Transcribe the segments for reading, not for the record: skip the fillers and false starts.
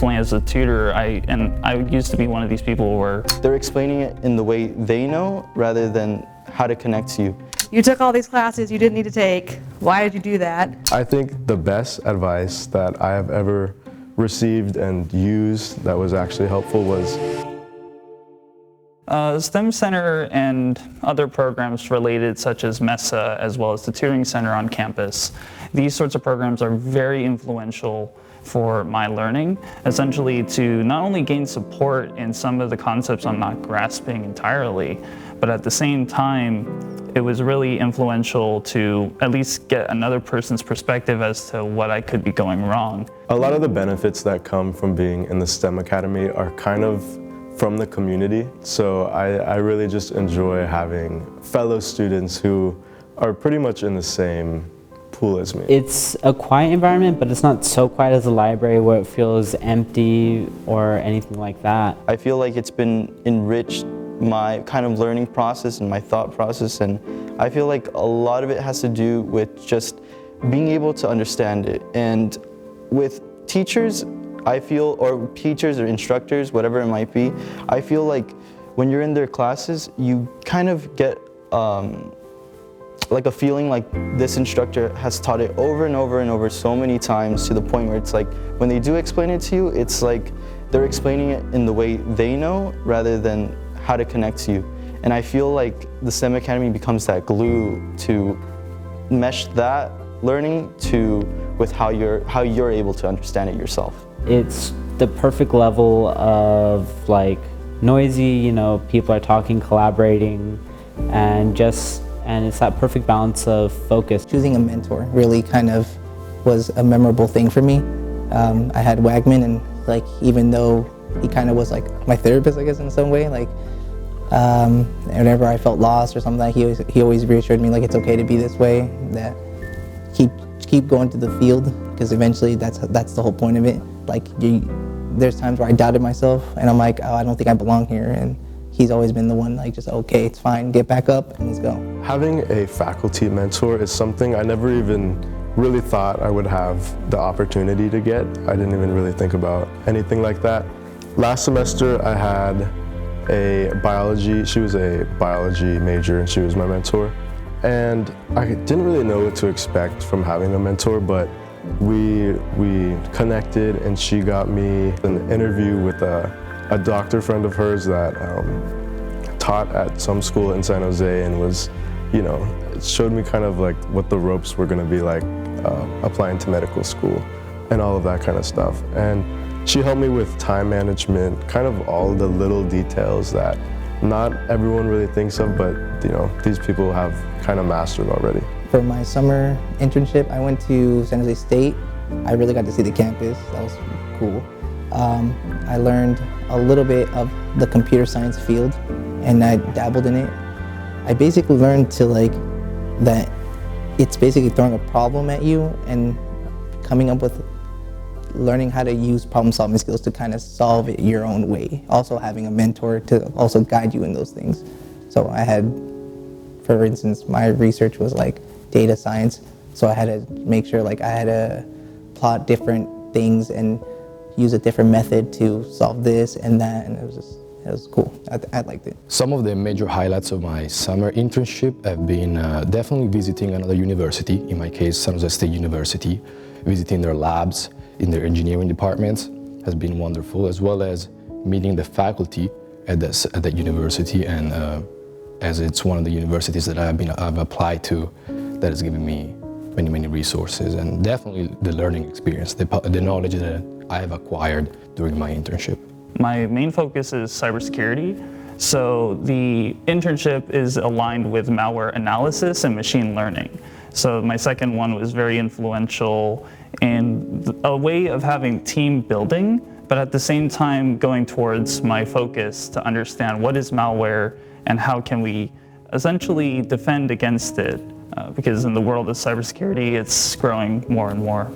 As a tutor, I used to be one of these people where they're explaining it in the way they know rather than how to connect to you. You took all these classes you didn't need to take. Why did you do that? I think the best advice that I have ever received and used that was actually helpful was STEM Center and other programs related, such as MESA, as well as the Tutoring Center on campus. These sorts of programs are very influential for my learning, essentially to not only gain support in some of the concepts I'm not grasping entirely, but at the same time, it was really influential to at least get another person's perspective as to what I could be going wrong. A lot of the benefits that come from being in the STEM Academy are kind of from the community. So I really just enjoy having fellow students who are pretty much in the same pool as me. It's a quiet environment, but it's not so quiet as a library where it feels empty or anything like that. I feel like it's been enriched my kind of learning process and my thought process, and I feel like a lot of it has to do with just being able to understand it. And with teachers, I feel, or teachers or instructors, whatever it might be, I feel like when you're in their classes, you kind of get like a feeling like this instructor has taught it over and over and over so many times, to the point where it's like when they do explain it to you, it's like they're explaining it in the way they know rather than how to connect to you. And I feel like the STEM Academy becomes that glue to mesh that learning with how you're able to understand it yourself. It's the perfect level of like noisy, people are talking, collaborating, and it's that perfect balance of focus. Choosing a mentor really kind of was a memorable thing for me. I had Wagman, and like even though he kind of was like my therapist, I guess, in some way, like whenever I felt lost or something, he always reassured me like it's okay to be this way, that keep going to the field, because eventually that's the whole point of it. Like there's times where I doubted myself and I'm like, oh, I don't think I belong here, and he's always been the one like, just okay, it's fine, get back up and let's go. Having a faculty mentor is something I never even really thought I would have the opportunity to get. I didn't even really think about anything like that. Last semester I had she was a biology major and she was my mentor. And I didn't really know what to expect from having a mentor, but we connected and she got me an interview with a doctor friend of hers that taught at some school in San Jose, and was, it showed me kind of like what the ropes were going to be like applying to medical school and all of that kind of stuff. And she helped me with time management, kind of all the little details that not everyone really thinks of, but these people have kind of mastered already. For my summer internship, I went to San Jose State. I really got to see the campus. That was cool. I learned a little bit of the computer science field, and I dabbled in it. I basically learned that it's basically throwing a problem at you and coming up with learning how to use problem-solving skills to kind of solve it your own way. Also having a mentor to also guide you in those things. So I had, for instance, my research was like data science, so I had to make sure I had to plot different things and use a different method to solve this and that, and it was cool. I liked it. Some of the major highlights of my summer internship have been definitely visiting another university, in my case San Jose State University, visiting their labs in their engineering departments has been wonderful, as well as meeting the faculty at that university, and as it's one of the universities that I've applied to, that has given me many resources, and definitely the learning experience, the knowledge that I have acquired during my internship. My main focus is cybersecurity. So the internship is aligned with malware analysis and machine learning. So my second one was very influential in a way of having team building, but at the same time going towards my focus to understand what is malware and how can we essentially defend against it, because in the world of cybersecurity, it's growing more and more.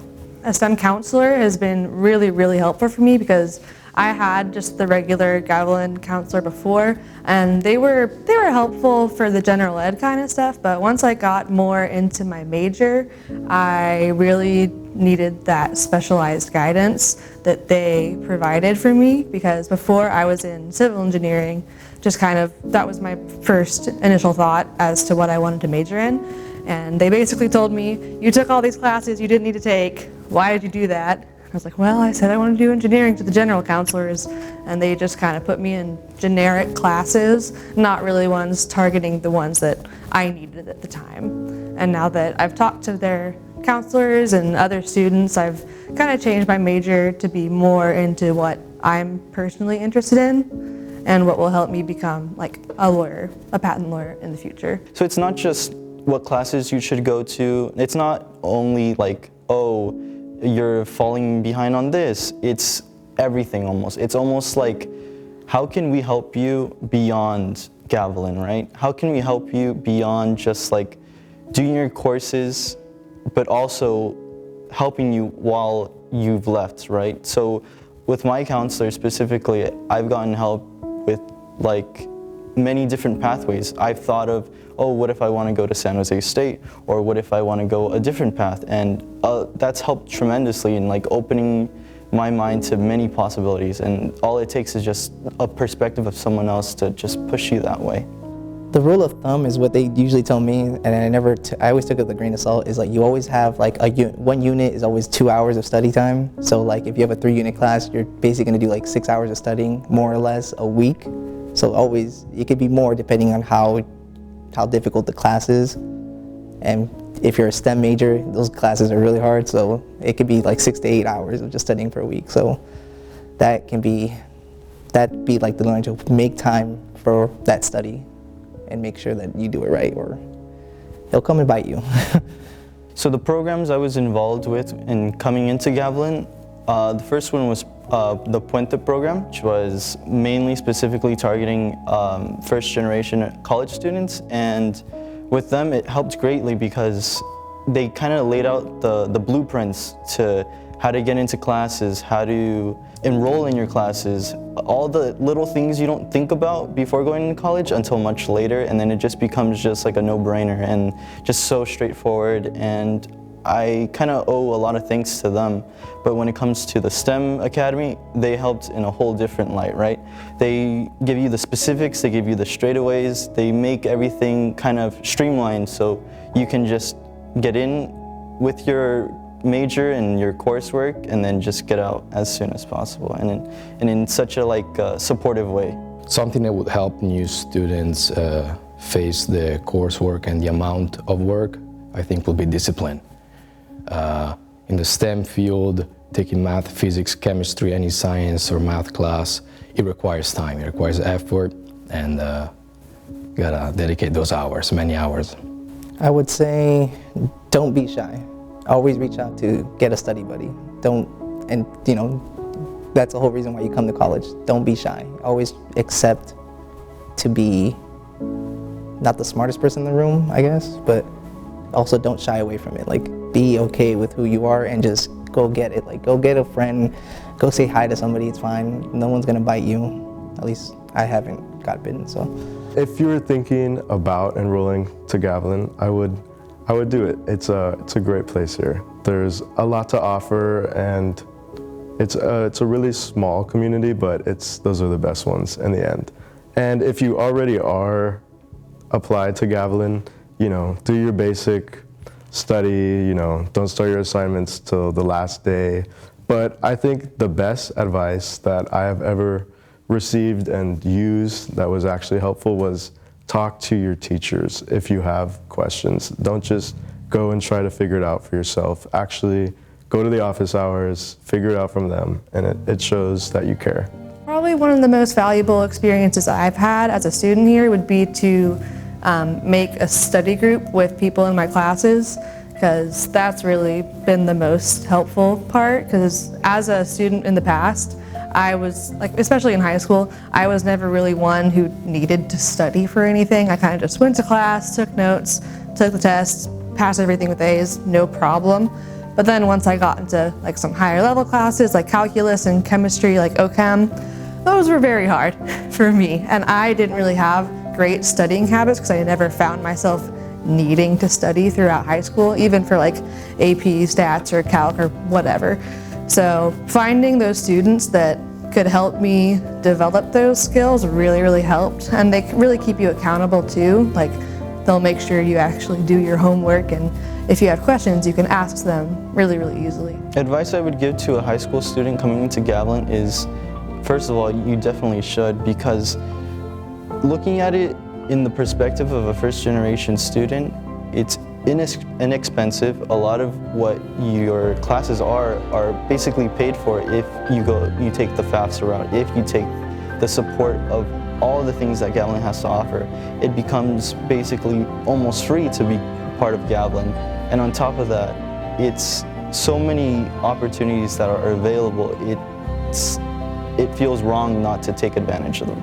A STEM counselor has been really helpful for me, because I had just the regular Gavilan counselor before, and they were helpful for the general ed kind of stuff, but once I got more into my major, I really needed that specialized guidance that they provided for me, because before I was in civil engineering, just kind of, that was my first initial thought as to what I wanted to major in. And they basically told me, you took all these classes you didn't need to take, why did you do that? I was like, well, I said I want to do engineering to the general counselors, and they just kind of put me in generic classes, not really ones targeting the ones that I needed at the time. And now that I've talked to their counselors and other students, I've kind of changed my major to be more into what I'm personally interested in and what will help me become like a lawyer, a patent lawyer in the future. So it's not just what classes you should go to. It's not only like, oh, you're falling behind on this. It's everything almost. It's almost like, how can we help you beyond Gavilan, right? How can we help you beyond just like doing your courses, but also helping you while you've left, right? So with my counselor specifically, I've gotten help with like many different pathways. I've thought of, oh, what if I want to go to San Jose State? Or what if I want to go a different path? And that's helped tremendously in like opening my mind to many possibilities. And all it takes is just a perspective of someone else to just push you that way. The rule of thumb is what they usually tell me, and I always took it with a grain of salt, is like you always have like one unit is always 2 hours of study time. So like if you have a 3-unit class, you're basically going to do like 6 hours of studying more or less a week. So always, it could be more depending on how difficult the class is. And if you're a STEM major, those classes are really hard, so it could be like 6 to 8 hours of just studying for a week. So that'd be like the learning to make time for that study and make sure that you do it right, or it'll come and bite you. So the programs I was involved with in coming into Gavilan, the first one was the Puente program, which was mainly specifically targeting first-generation college students. And with them, it helped greatly because they kind of laid out the blueprints to how to get into classes, how to enroll in your classes, all the little things you don't think about before going into college until much later, and then it just becomes just like a no-brainer and just so straightforward. And I kind of owe a lot of thanks to them. But when it comes to the STEM Academy, they helped in a whole different light, right? They give you the specifics, they give you the straightaways, they make everything kind of streamlined so you can just get in with your major and your coursework and then just get out as soon as possible, and in such a supportive way. Something that would help new students face the coursework and the amount of work, I think, will be discipline. In the STEM field, taking math, physics, chemistry, any science or math class, it requires time, it requires effort, and gotta dedicate those hours, many hours. I would say don't be shy. Always reach out to get a study buddy. And that's the whole reason why you come to college. Don't be shy. Always accept to be not the smartest person in the room, I guess, but also don't shy away from it. Like, be okay with who you are and just go get it. Like, go get a friend, go say hi to somebody, it's fine. No one's gonna bite you. At least I haven't got bitten, so. If you were thinking about enrolling to Gavilan, I would do it. It's a great place here. There's a lot to offer, and it's a really small community, but those are the best ones in the end. And if you already are applied to Gavilan, do your basic study, don't start your assignments till the last day. But I think the best advice that I have ever received and used that was actually helpful was talk to your teachers if you have questions. Don't just go and try to figure it out for yourself. Actually, go to the office hours, figure it out from them, and it shows that you care. Probably one of the most valuable experiences I've had as a student here would be to make a study group with people in my classes, because that's really been the most helpful part. Because as a student in the past, I was, especially in high school, I was never really one who needed to study for anything. I kind of just went to class, took notes, took the tests, passed everything with A's, no problem. But then once I got into like some higher level classes like calculus and chemistry like OChem, those were very hard for me. And I didn't really have great studying habits because I never found myself needing to study throughout high school, even for like AP, stats, or calc, or whatever. So finding those students that could help me develop those skills really, really helped. And they really keep you accountable too. Like, they'll make sure you actually do your homework, and if you have questions, you can ask them really, really easily. Advice I would give to a high school student coming into Gavilan is, first of all, you definitely should, because looking at it in the perspective of a first-generation student, it's inexpensive. A lot of what your classes are basically paid for if you take the FAFSA route, if you take the support of all the things that Gavilan has to offer. It becomes basically almost free to be part of Gavilan. And on top of that, it's so many opportunities that are available. It feels wrong not to take advantage of them.